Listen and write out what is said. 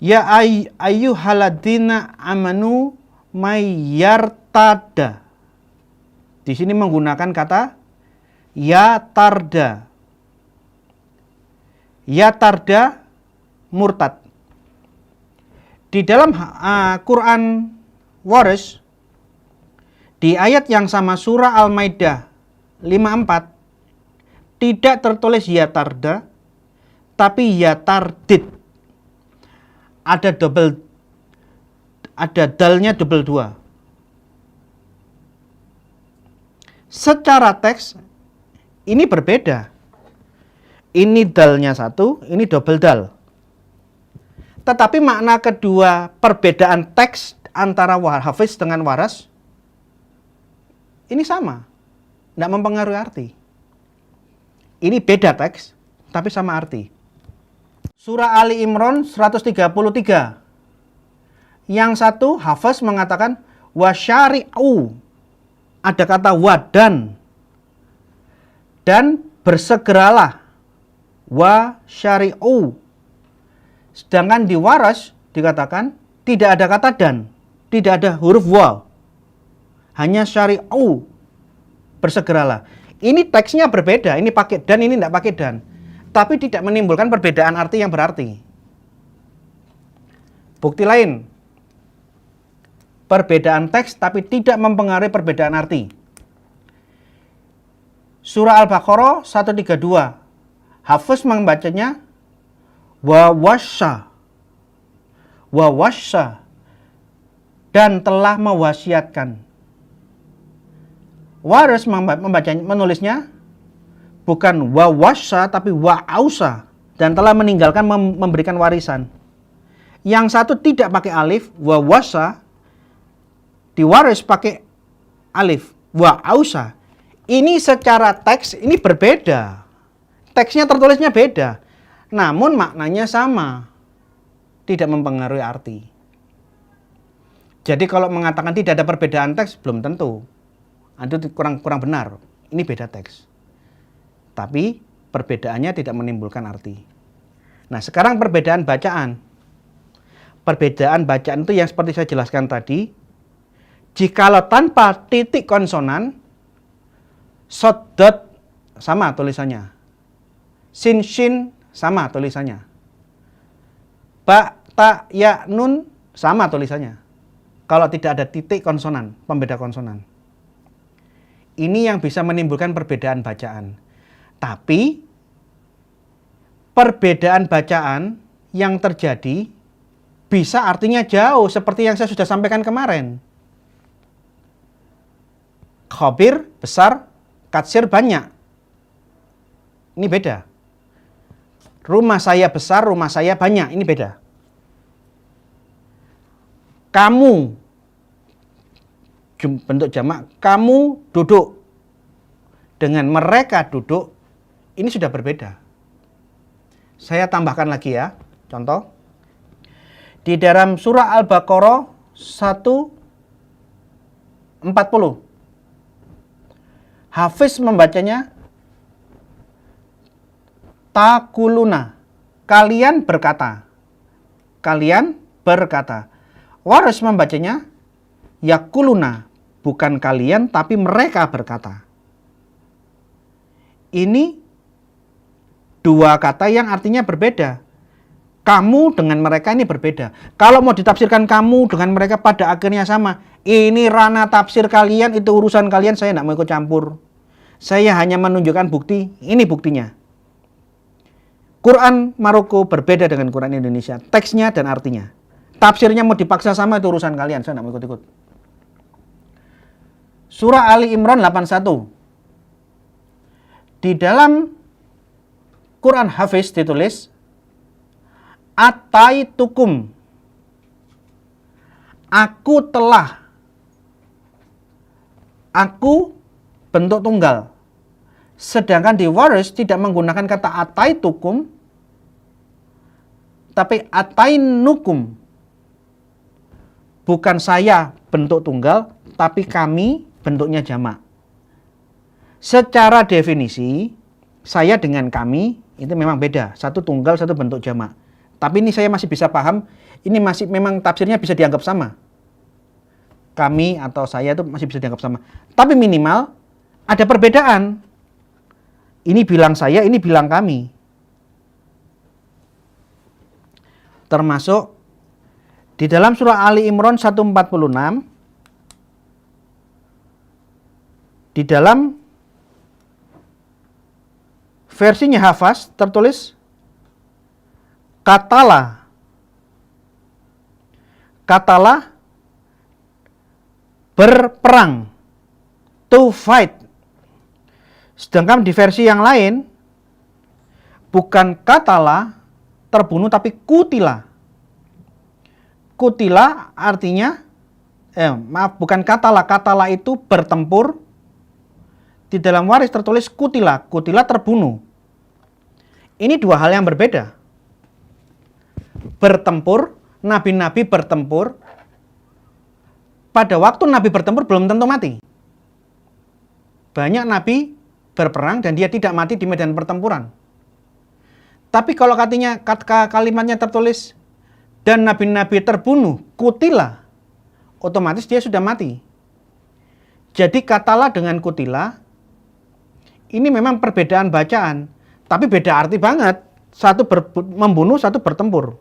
Ya ayyuhalladzina amanu mayyartada. Di sini menggunakan kata ya tarda. Ya tarda murtad. Di dalam Quran Waris di ayat yang sama surah Al-Maidah 54 tidak tertulis ya tarda tapi ya tardid. Ada dalnya double dua. Secara teks ini berbeda. Ini dalnya satu, ini double dal. Tetapi makna kedua perbedaan teks antara Hafiz dengan Waras ini sama, tidak mempengaruhi arti. Ini beda teks, tapi sama arti. Surah Ali Imran 133. Yang satu Hafiz mengatakan wasyari'u. Ada kata wadan. Dan bersegeralah. Wasyari'u. Sedangkan di Waras dikatakan tidak ada kata dan. Tidak ada huruf waw. Hanya syari'u. Bersegeralah. Ini teksnya berbeda. Ini pakai dan, ini tidak pakai dan. Tapi tidak menimbulkan perbedaan arti yang berarti. Bukti lain. Perbedaan teks tapi tidak mempengaruhi perbedaan arti. Surah Al-Baqarah 132. Hafiz membacanya wawasya. Wawasya. Dan telah mewasiatkan. Waris menulisnya bukan wawasya tapi wa'ausa dan telah meninggalkan memberikan warisan. Yang satu tidak pakai alif, wawasya. Di Waris pakai alif, wa'ausa. Ini secara teks ini berbeda. Teksnya tertulisnya beda. Namun maknanya sama. Tidak mempengaruhi arti. Jadi kalau mengatakan tidak ada perbedaan teks belum tentu. Itu kurang benar. Ini beda teks. Tapi perbedaannya tidak menimbulkan arti. Nah, sekarang perbedaan bacaan. Perbedaan bacaan itu yang seperti saya jelaskan tadi. Jikalau tanpa titik konsonan, soddot sama tulisannya. Sin, shin sama tulisannya. Ba, ta, ya, nun sama tulisannya. Kalau tidak ada titik konsonan, pembeda konsonan. Ini yang bisa menimbulkan perbedaan bacaan. Tapi perbedaan bacaan yang terjadi bisa artinya jauh seperti yang saya sudah sampaikan kemarin. Khabir besar, katsir banyak. Ini beda. Rumah saya besar, rumah saya banyak. Ini beda. Kamu bentuk jamak, kamu duduk dengan mereka duduk, ini sudah berbeda. Saya tambahkan lagi ya, contoh. Di dalam surah Al-Baqarah 140. Hafiz membacanya takuluna. Kalian berkata. Kalian berkata. Waris membacanya yakuluna. Bukan kalian tapi mereka berkata. Ini dua kata yang artinya berbeda. Kamu dengan mereka ini berbeda. Kalau mau ditafsirkan kamu dengan mereka pada akhirnya sama. Ini ranah tafsir kalian, itu urusan kalian, saya tidak mau ikut campur. Saya hanya menunjukkan bukti, ini buktinya. Quran Maroko berbeda dengan Quran Indonesia. Teksnya dan artinya. Tafsirnya mau dipaksa sama, itu urusan kalian, saya tidak mau ikut-ikut. Surah Ali Imran 81. Di dalam Quran Hafiz ditulis Ataitukum. Aku telah. Aku bentuk tunggal. Sedangkan di Waris tidak menggunakan kata ataitukum, tapi atainukum. Bukan saya bentuk tunggal, tapi kami bentuknya jamak. Secara definisi, saya dengan kami itu memang beda. Satu tunggal, satu bentuk jamak. Tapi ini saya masih bisa paham, ini masih memang tafsirnya bisa dianggap sama. Kami atau saya itu masih bisa dianggap sama. Tapi minimal ada perbedaan. Ini bilang saya, ini bilang kami. Termasuk di dalam surah Ali Imran 146, di dalam versinya Hafs tertulis katalah. Katalah berperang, to fight. Sedangkan di versi yang lain bukan katalah terbunuh tapi kutila. Kutila artinya bukan katalah, katalah itu bertempur. Di dalam waris tertulis kutila, kutila terbunuh. Ini dua hal yang berbeda. Bertempur, nabi-nabi bertempur. Pada waktu nabi bertempur belum tentu mati. Banyak nabi berperang dan dia tidak mati di medan pertempuran. Tapi kalau kalimatnya tertulis dan nabi-nabi terbunuh, kutila, otomatis dia sudah mati. Jadi katalah dengan kutila, ini memang perbedaan bacaan, tapi beda arti banget. Satu membunuh, satu bertempur.